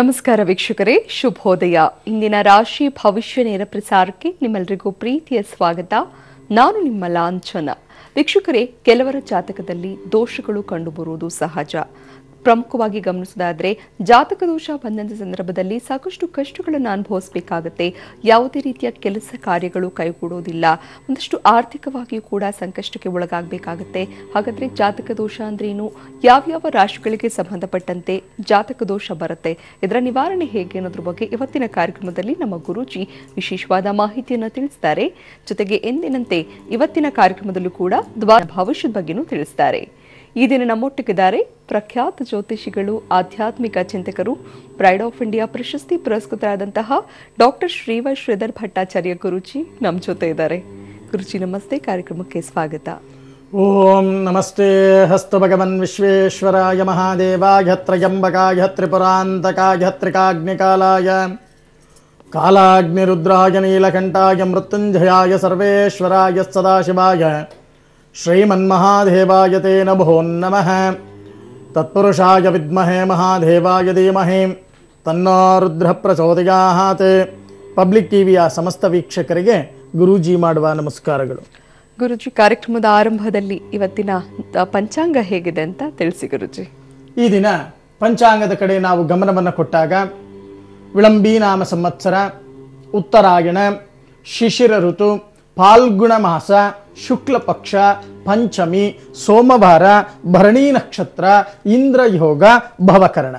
ನಮಸ್ಕಾರ ವೀಕ್ಷಕರೇ, ಶುಭೋದಯ. ಇಂದಿನ ರಾಶಿ ಭವಿಷ್ಯ ನೇರ ಪ್ರಸಾರಕ್ಕೆ ನಿಮ್ಮೆಲ್ಲರಿಗೂ ಪ್ರೀತಿಯ ಸ್ವಾಗತ. ನಾನು ನಿಮ್ಮ ಲಾಂಛನ. ವೀಕ್ಷಕರೇ, ಕೆಲವರ ಜಾತಕದಲ್ಲಿ ದೋಷಗಳು ಕಂಡುಬರುವುದು ಸಹಜ. ಪ್ರಮುಖವಾಗಿ ಗಮನಿಸೋದಾದ್ರೆ, ಜಾತಕ ದೋಷ ಬಂದಂತ ಸಂದರ್ಭದಲ್ಲಿ ಸಾಕಷ್ಟು ಕಷ್ಟಗಳನ್ನು ಅನುಭವಿಸಬೇಕಾಗುತ್ತೆ. ಯಾವುದೇ ರೀತಿಯ ಕೆಲಸ ಕಾರ್ಯಗಳು ಕೈಗೂಡೋದಿಲ್ಲ. ಒಂದಷ್ಟು ಆರ್ಥಿಕವಾಗಿಯೂ ಕೂಡ ಸಂಕಷ್ಟಕ್ಕೆ ಒಳಗಾಗಬೇಕಾಗುತ್ತೆ. ಹಾಗಾದ್ರೆ ಜಾತಕ ದೋಷ ಅಂದ್ರೇನು, ಯಾವ್ಯಾವ ರಾಶಿಗಳಿಗೆ ಸಂಬಂಧಪಟ್ಟಂತೆ ಜಾತಕ ದೋಷ ಬರುತ್ತೆ, ಇದರ ನಿವಾರಣೆ ಹೇಗೆ ಅನ್ನೋದ್ರ ಬಗ್ಗೆ ಇವತ್ತಿನ ಕಾರ್ಯಕ್ರಮದಲ್ಲಿ ನಮ್ಮ ಗುರೂಜಿ ವಿಶೇಷವಾದ ಮಾಹಿತಿಯನ್ನು ತಿಳಿಸ್ತಾರೆ. ಜೊತೆಗೆ ಎಂದಿನಂತೆ ಇವತ್ತಿನ ಕಾರ್ಯಕ್ರಮದಲ್ಲೂ ಕೂಡ ಭವಿಷ್ಯದ ಬಗ್ಗೆನೂ ತಿಳಿಸ್ತಾರೆ. ಈ ದಿನ ನಮ್ಮೊಟ್ಟಿಗಿದ್ದಾರೆ ಪ್ರಖ್ಯಾತ ಜ್ಯೋತಿಷಿಗಳು, ಆಧ್ಯಾತ್ಮಿಕ ಚಿಂತಕರು, ಪ್ರೈಡ್ ಆಫ್ ಇಂಡಿಯಾ ಪ್ರಶಸ್ತಿ ಪುರಸ್ಕೃತರಾದಂತಹ ಡಾಕ್ಟರ್ ಶ್ರೀಧರ್ ಭಟ್ಟಾಚಾರ್ಯ ಗುರುಜಿ ನಮ್ಮ ಜೊತೆ ಇದ್ದಾರೆ. ಗುರುಜಿ ನಮಸ್ತೆ, ಕಾರ್ಯಕ್ರಮಕ್ಕೆ ಸ್ವಾಗತ. ಓಂ ನಮಸ್ತೆ ಹಸ್ತು ಭಗವನ್ ವಿಶ್ವೇಶ್ವರಾಯ ಮಹಾದೇವಾಯ ತ್ರಯಂಬಕಾಯ ತ್ರಿಪುರಾಂತಕಾಯ ತ್ರಿಕಾಗ್ನಿಕಾಲಾಯ ಕಾಲಾಗ್ನಿರುದ್ರಾಯ ನೀಲಕಂಠಾಯ ಮೃತ್ಯುಂಜಯಾಯ ಸರ್ವೇಶ್ವರಾಯ ಸದಾಶಿವಾಯ ಶ್ರೀಮನ್ಮಹಾದೇವಾಯ ತೇ ನಮೋ ನಮಃ. ತತ್ಪುರುಷಾಯ ವಿದ್ಮಹೇ ಮಹಾದೇವಾಯ ಧೀಮಹಿ ತನ್ನೋ ರುದ್ರ ಪ್ರಚೋದಯಾತ್. ಪಬ್ಲಿಕ್ ಟಿವಿಯ ಸಮಸ್ತ ವೀಕ್ಷಕರಿಗೆ ಗುರೂಜಿ ಮಾಡುವ ನಮಸ್ಕಾರಗಳು. ಗುರುಜಿ, ಕಾರ್ಯಕ್ರಮದ ಆರಂಭದಲ್ಲಿ ಇವತ್ತಿನ ಪಂಚಾಂಗ ಹೇಗಿದೆ ಅಂತ ತಿಳಿಸಿ ಗುರುಜಿ. ಈ ದಿನ ಪಂಚಾಂಗದ ಕಡೆ ನಾವು ಗಮನವನ್ನು ಕೊಟ್ಟಾಗ ವಿಳಂಬಿ ನಾಮ ಸಂವತ್ಸರ, ಉತ್ತರಾಯಣ, ಶಿಶಿರ ಋತು, ಫಾಲ್ಗುಣ ಮಾಸ, ಶುಕ್ಲ ಪಕ್ಷ, ಪಂಚಮಿ, ಸೋಮವಾರ, ಭರಣಿ ನಕ್ಷತ್ರ, ಇಂದ್ರಯೋಗ, ಭವಕರಣ.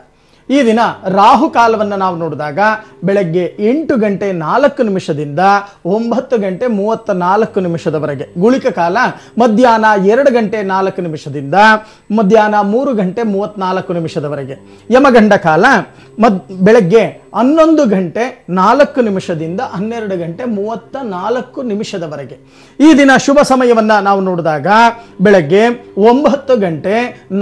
ಈ ದಿನ ರಾಹುಕಾಲವನ್ನು ನಾವು ನೋಡಿದಾಗ ಬೆಳಗ್ಗೆ 8 ಗಂಟೆ 4 ನಿಮಿಷದಿಂದ 9 ಗಂಟೆ 34 ನಿಮಿಷದವರೆಗೆ. ಗುಳಿಕ ಕಾಲ ಮಧ್ಯಾಹ್ನ 2 ಗಂಟೆ 4 ನಿಮಿಷದಿಂದ ಮಧ್ಯಾಹ್ನ 3 ಗಂಟೆ 34 ನಿಮಿಷದವರೆಗೆ. ಯಮಗಂಡ ಕಾಲ ಬೆಳಗ್ಗೆ 11 ಗಂಟೆ 4 ನಿಮಿಷದಿಂದ 12 ಗಂಟೆ 34 ನಿಮಿಷದವರೆಗೆ. ಈ ದಿನ ಶುಭ ಸಮಯವನ್ನು ನಾವು ನೋಡಿದಾಗ ಬೆಳಗ್ಗೆ 9 ಗಂಟೆ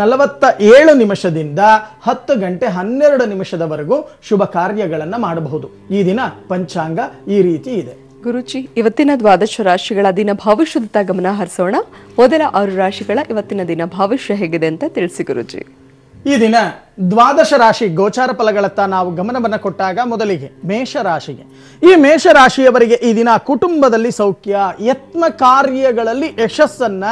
47 ನಿಮಿಷದಿಂದ 10 ಗಂಟೆ 12 ನಿಮಿಷದವರೆಗೂ ಶುಭ ಕಾರ್ಯಗಳನ್ನು ಮಾಡಬಹುದು. ಈ ದಿನ ಪಂಚಾಂಗ ಈ ರೀತಿ ಇದೆ. ಗುರುಜಿ, ಇವತ್ತಿನ ದ್ವಾದಶ ರಾಶಿಗಳ ದಿನ ಭವಿಷ್ಯದತ್ತ ಗಮನ ಹರಿಸೋಣ. ಮೊದಲ 6 ರಾಶಿಗಳ ಇವತ್ತಿನ ದಿನ ಭವಿಷ್ಯ ಹೇಗಿದೆ ಅಂತ ತಿಳಿಸಿ ಗುರುಜಿ. ಈ ದಿನ ದ್ವಾದಶ ರಾಶಿ ಗೋಚಾರ ಫಲಗಳತ್ತ ನಾವು ಗಮನವನ್ನು ಕೊಟ್ಟಾಗ ಮೊದಲಿಗೆ ಮೇಷರಾಶಿಗೆ. ಈ ಮೇಷರಾಶಿಯವರಿಗೆ ಈ ದಿನ ಕುಟುಂಬದಲ್ಲಿ ಸೌಖ್ಯ, ಯತ್ನ ಕಾರ್ಯಗಳಲ್ಲಿ ಯಶಸ್ಸನ್ನ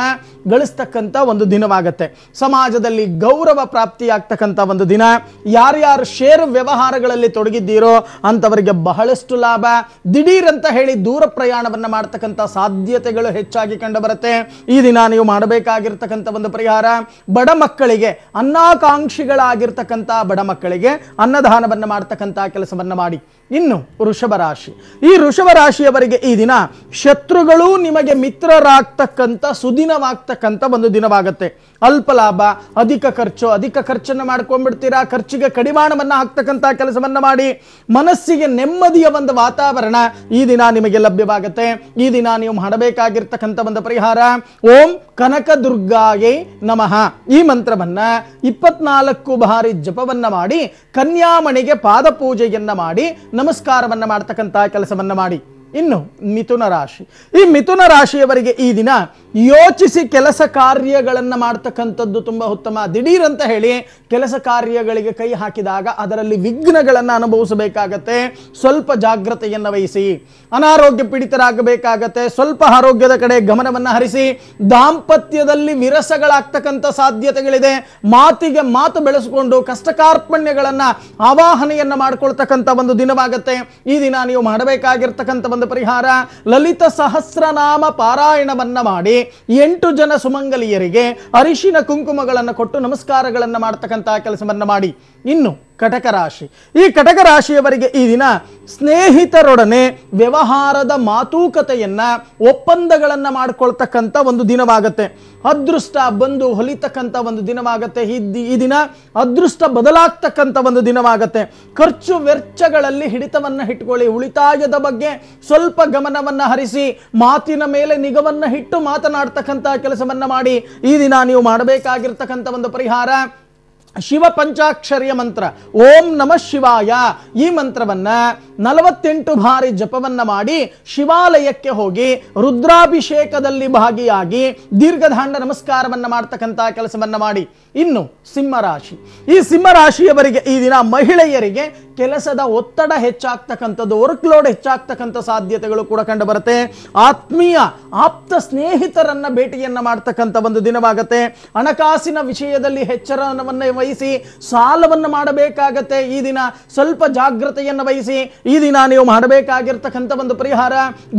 ಗಳಿಸ್ತಕ್ಕಂಥ ಒಂದು ದಿನವಾಗತ್ತೆ. ಸಮಾಜದಲ್ಲಿ ಗೌರವ ಪ್ರಾಪ್ತಿಯಾಗ್ತಕ್ಕಂಥ ಒಂದು ದಿನ. ಯಾರ್ಯಾರು ಷೇರು ವ್ಯವಹಾರಗಳಲ್ಲಿ ತೊಡಗಿದ್ದೀರೋ ಅಂಥವರಿಗೆ ಬಹಳಷ್ಟು ಲಾಭ. ದಿಢೀರ್ ಅಂತ ಹೇಳಿ ದೂರ ಪ್ರಯಾಣವನ್ನ ಮಾಡ್ತಕ್ಕಂಥ ಸಾಧ್ಯತೆಗಳು ಹೆಚ್ಚಾಗಿ ಕಂಡು ಬರುತ್ತೆ. ಈ ದಿನ ನೀವು ಮಾಡಬೇಕಾಗಿರ್ತಕ್ಕಂಥ ಒಂದು ಪರಿಹಾರ, ಬಡ ಮಕ್ಕಳಿಗೆ, ಅನ್ನಾಕಾಂಕ್ಷಿಗಳಾಗಿರ್ತಕ್ಕಂಥ ಬಡ ಮಕ್ಕಳಿಗೆ ಅನ್ನದಾನವನ್ನ ಮಾಡ್ತಕ್ಕಂಥ ಕೆಲಸವನ್ನ ಮಾಡಿ. ಇನ್ನು ವೃಷಭ ರಾಶಿ. ಈ ವೃಷಭ ರಾಶಿಯವರಿಗೆ ಈ ದಿನ ಶತ್ರುಗಳು ನಿಮಗೆ ಮಿತ್ರರಾಗ್ತಕ್ಕಂಥ ಸುದಿನವಾಗ್ತಕ್ಕಂಥ ಒಂದು ದಿನವಾಗುತ್ತೆ. ಅಲ್ಪ ಲಾಭ, ಅಧಿಕ ಖರ್ಚನ್ನು ಮಾಡ್ಕೊಂಡ್ಬಿಡ್ತೀರಾ. ಖರ್ಚಿಗೆ ಕಡಿವಾಣವನ್ನ ಹಾಕ್ತಕ್ಕಂಥ ಕೆಲಸವನ್ನ ಮಾಡಿ. ಮನಸ್ಸಿಗೆ ನೆಮ್ಮದಿಯ ಒಂದು ವಾತಾವರಣ ಈ ದಿನ ನಿಮಗೆ ಲಭ್ಯವಾಗುತ್ತೆ. ಈ ದಿನ ನೀವು ಮಾಡಬೇಕಾಗಿರ್ತಕ್ಕಂಥ ಒಂದು ಪರಿಹಾರ, ಓಂ ಕನಕ ದುರ್ಗಾಯೇ ನಮಃ ಈ ಮಂತ್ರವನ್ನ 24 ಬಾರಿ ಜಪವನ್ನ ಮಾಡಿ ಕನ್ಯಾಮಣಿಗೆ ಪಾದ ಪೂಜೆಯನ್ನ ಮಾಡಿ ನಮಸ್ಕಾರವನ್ನ ಮಾಡ್ತಕ್ಕಂಥ ಕೆಲಸವನ್ನ ಮಾಡಿ. ಇನ್ನು ಮಿಥುನ ರಾಶಿ. ಈ ಮಿಥುನ ರಾಶಿಯವರಿಗೆ ಈ ದಿನ ಯೋಚಿಸಿ ಕೆಲಸ ಕಾರ್ಯಗಳನ್ನು ಮಾಡ್ತಕ್ಕಂಥದ್ದು ತುಂಬಾ ಉತ್ತಮ. ದಿಢೀರ್ ಅಂತ ಹೇಳಿ ಕೆಲಸ ಕಾರ್ಯಗಳಿಗೆ ಕೈ ಹಾಕಿದಾಗ ಅದರಲ್ಲಿ ವಿಘ್ನಗಳನ್ನು ಅನುಭವಿಸಬೇಕಾಗತ್ತೆ. ಸ್ವಲ್ಪ ಜಾಗ್ರತೆಯನ್ನು ವಹಿಸಿ. ಅನಾರೋಗ್ಯ ಪೀಡಿತರಾಗಬೇಕಾಗತ್ತೆ. ಸ್ವಲ್ಪ ಆರೋಗ್ಯದ ಕಡೆ ಗಮನವನ್ನು ಹರಿಸಿ. ದಾಂಪತ್ಯದಲ್ಲಿ ವಿರಸಗಳಾಗ್ತಕ್ಕಂಥ ಸಾಧ್ಯತೆಗಳಿದೆ. ಮಾತಿಗೆ ಮಾತು ಬೆಳೆಸಿಕೊಂಡು ಕಷ್ಟ ಕಾರ್ಪಣ್ಯಗಳನ್ನ ಆವಾಹನೆಯನ್ನ ಮಾಡ್ಕೊಳ್ತಕ್ಕಂಥ ಒಂದು ದಿನವಾಗತ್ತೆ. ಈ ದಿನ ನೀವು ಮಾಡಬೇಕಾಗಿರ್ತಕ್ಕಂಥ ಒಂದು ಪರಿಹಾರ, ಲಲಿತ ಸಹಸ್ರನಾಮ ಪಾರಾಯಣವನ್ನ ಮಾಡಿ 8 ಜನ ಸುಮಂಗಲಿಯರಿಗೆ ಅರಿಶಿನ ಕುಂಕುಮಗಳನ್ನು ಕೊಟ್ಟು ನಮಸ್ಕಾರಗಳನ್ನು ಮಾಡ್ತಕ್ಕಂಥ ಕೆಲಸವನ್ನ ಮಾಡಿ. ಇನ್ನು ಕಟಕ ರಾಶಿ. ಈ ಕಟಕ ರಾಶಿಯವರಿಗೆ ಈ ದಿನ ಸ್ನೇಹಿತರೊಡನೆ ವ್ಯವಹಾರದ ಮಾತುಕತೆಯನ್ನ, ಒಪ್ಪಂದಗಳನ್ನ ಮಾಡ್ಕೊಳ್ತಕ್ಕಂಥ ಒಂದು ದಿನವಾಗತ್ತೆ. ಅದೃಷ್ಟ ಬಂದು ಹೊಲಿತಕ್ಕಂಥ ಒಂದು ದಿನವಾಗತ್ತೆ. ಈ ದಿನ ಅದೃಷ್ಟ ಬದಲಾಗ್ತಕ್ಕಂಥ ಒಂದು ದಿನವಾಗತ್ತೆ. ಖರ್ಚು ವೆಚ್ಚಗಳಲ್ಲಿ ಹಿಡಿತವನ್ನ ಇಟ್ಕೊಳ್ಳಿ. ಉಳಿತಾಯದ ಬಗ್ಗೆ ಸ್ವಲ್ಪ ಗಮನವನ್ನ ಹರಿಸಿ ಮಾತಿನ ಮೇಲೆ ನಿಗವನ್ನ ಇಟ್ಟು ಮಾತನಾಡ್ತಕ್ಕಂಥ ಕೆಲಸವನ್ನ ಮಾಡಿ. ಈ ದಿನ ನೀವು ಮಾಡಬೇಕಾಗಿರ್ತಕ್ಕಂಥ ಒಂದು ಪರಿಹಾರ, ಶಿವ ಪಂಚಾಕ್ಷರಿಯ ಮಂತ್ರ ಓಂ ನಮಃ ಶಿವಾಯ, ಈ ಮಂತ್ರವನ್ನ 48 ಬಾರಿ ಜಪವನ್ನ ಮಾಡಿ ಶಿವಾಲಯಕ್ಕೆ ಹೋಗಿ ರುದ್ರಾಭಿಷೇಕದಲ್ಲಿ ಭಾಗಿಯಾಗಿ ದೀರ್ಘದಾಂಡ ನಮಸ್ಕಾರವನ್ನ ಮಾಡ್ತಕ್ಕಂಥ ಕೆಲಸವನ್ನ ಮಾಡಿ. ಇನ್ನು ಸಿಂಹರಾಶಿ, ಈ ಸಿಂಹರಾಶಿಯವರಿಗೆ ಈ ದಿನ ಮಹಿಳೆಯರಿಗೆ ಕೆಲಸದ ಒತ್ತಡ ಹೆಚ್ಚಾಗ್ತಕ್ಕಂಥದ್ದು, ವರ್ಕ್ ಲೋಡ್ ಹೆಚ್ಚಾಗ್ತಕ್ಕಂಥ ಸಾಧ್ಯತೆಗಳು ಕೂಡ ಕಂಡು ಬರುತ್ತೆ. ಆತ್ಮೀಯ ಆಪ್ತ ಸ್ನೇಹಿತರನ್ನ ಭೇಟಿಯನ್ನ ಮಾಡ್ತಕ್ಕಂಥ ಒಂದು ದಿನವಾಗತ್ತೆ. ಹಣಕಾಸಿನ ವಿಷಯದಲ್ಲಿ ಎಚ್ಚರವನ್ನು ವಹಿಸಿ ಸಾಲವನ್ನು ಮಾಡಬೇಕಾಗತ್ತೆ. ಈ ದಿನ ಸ್ವಲ್ಪ ಜಾಗೃತೆಯನ್ನು ವಹಿಸಿ. ಈ ದಿನ ನೀವು ಮಾಡಬೇಕಾಗಿರ್ತಕ್ಕಂಥ ಒಂದು ಪರಿಹಾರ,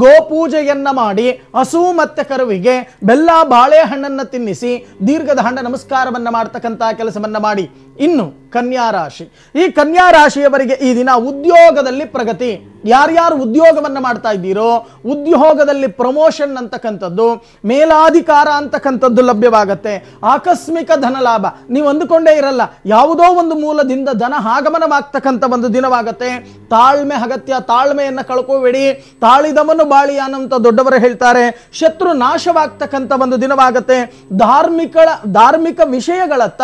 ಗೋಪೂಜೆಯನ್ನ ಮಾಡಿ ಹಸು ಮತ್ತೆ ಕರುವಿಗೆ ಬೆಲ್ಲ ಬಾಳೆಹಣ್ಣನ್ನು ತಿನ್ನಿಸಿ ದೀರ್ಘದಾಂಡ ನಮಸ್ಕಾರವನ್ನ ಮಾಡ್ತಕ್ಕಂಥ ಕೆಲಸವನ್ನ ಮಾಡಿ. ಇನ್ನು ಕನ್ಯಾ ರಾಶಿ, ಈ ಕನ್ಯಾ ರಾಶಿಯವರಿಗೆ ಈ ದಿನ ಉದ್ಯೋಗದಲ್ಲಿ ಪ್ರಗತಿ. ಯಾರ್ಯಾರು ಉದ್ಯೋಗವನ್ನ ಮಾಡ್ತಾ ಇದ್ದೀರೋ ಉದ್ಯೋಗದಲ್ಲಿ ಪ್ರಮೋಷನ್ ಅಂತಕ್ಕಂಥದ್ದು, ಮೇಲಾಧಿಕಾರ ಅಂತಕ್ಕಂಥದ್ದು ಲಭ್ಯವಾಗತ್ತೆ. ಆಕಸ್ಮಿಕ ಧನ ಲಾಭ, ನೀವು ಅಂದುಕೊಂಡೇ ಇರಲ್ಲ, ಯಾವುದೋ ಒಂದು ಮೂಲದಿಂದ ಧನ ಆಗಮನವಾಗ್ತಕ್ಕಂಥ ಒಂದು ದಿನವಾಗತ್ತೆ. ತಾಳ್ಮೆ ಅಗತ್ಯ, ತಾಳ್ಮೆಯನ್ನ ಕಳ್ಕೋಬೇಡಿ. ತಾಳಿದವನು ಬಾಳಿ ಅನ್ನಂತ ದೊಡ್ಡವರು ಹೇಳ್ತಾರೆ. ಶತ್ರು ನಾಶವಾಗ್ತಕ್ಕಂಥ ಒಂದು ದಿನವಾಗತ್ತೆ. ಧಾರ್ಮಿಕ ವಿಷಯಗಳತ್ತ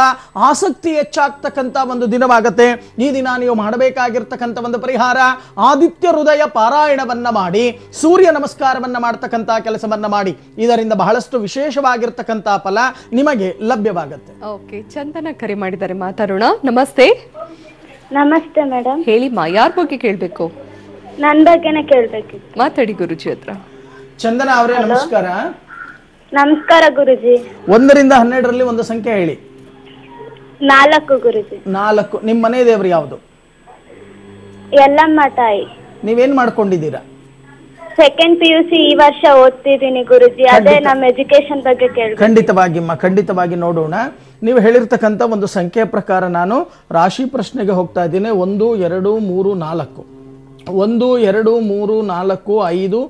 ಆಸಕ್ತಿ ಹೆಚ್ಚಾಗ್ತಕ್ಕಂಥ ಒಂದು ದಿನವಾಗತ್ತೆ. ಈ ದಿನ ನೀವು ಮಾಡಬೇಕಾಗಿರ್ತಕ್ಕಂಥ ಒಂದು ಪರಿಹಾರ, ಆದಿತ್ಯ ಹೃದಯ ಪಾರಾಯಣವನ್ನ ಮಾಡಿ ಸೂರ್ಯ ನಮಸ್ಕಾರವನ್ನ ಮಾಡ್ತಕ್ಕಂಥ ಕೆಲಸವನ್ನ ಮಾಡಿ. ಇದರಿಂದ ಬಹಳಷ್ಟು ವಿಶೇಷವಾಗಿರ್ತಕ್ಕಂಥ ಫಲ ನಿಮಗೆ ಲಭ್ಯವಾಗುತ್ತೆ. ಓಕೆ, ಚಂದನ ಕರೆ ಮಾಡಿದ್ದಾರೆ, ಮಾತಾಡೋಣ. ನಮಸ್ತೆ. ನಮಸ್ತೆ ಮೇಡಮ್. ಹೇಳಿಮ್ಮ, ಯಾರ ಬಗ್ಗೆ ಕೇಳಬೇಕು? ನನ್ನ ಬಗ್ಗೆನೇ ಕೇಳಬೇಕು. ಮಾತಾಡಿ ಗುರುಜಿ ಹತ್ರ. ಚಂದನ ಅವರೇ ನಮಸ್ಕಾರ. ನಮಸ್ಕಾರ ಗುರುಜಿ. 1 ರಿಂದ 12ರಲ್ಲಿ ಒಂದು ಸಂಖ್ಯೆ ಹೇಳಿ. 4 ಗುರುಜಿ. 4. ನಿಮ್ಮ ಮನೆ ದೇವರು ಯಾವುದು? ಎಲ್ಲಮ್ಮ ತಾಯಿ. ನೀವೇನ್ ಮಾಡ್ಕೊಂಡಿದ್ದೀರಾ? ಸೆಕೆಂಡ್ PUC ಈ ವರ್ಷ ಓದ್ತಿದ್ದೀನಿ ಗುರುಜಿ. ಅದೇ ನಮ್ಮ ಎಜುಕೇಶನ್ ಬಗ್ಗೆ ಕೇಳಬೇಕು. ಖಂಡಿತವಾಗಿ ನೋಡೋಣ. ನೀವು ಹೇಳಿರ್ತಕ್ಕಂಥ ಒಂದು ಸಂಖ್ಯೆ ಪ್ರಕಾರ ನಾನು ರಾಶಿ ಪ್ರಶ್ನೆಗೆ ಹೋಗ್ತಾ ಇದ್ದೀನಿ. 1 2 3 4 1 2 3 4 5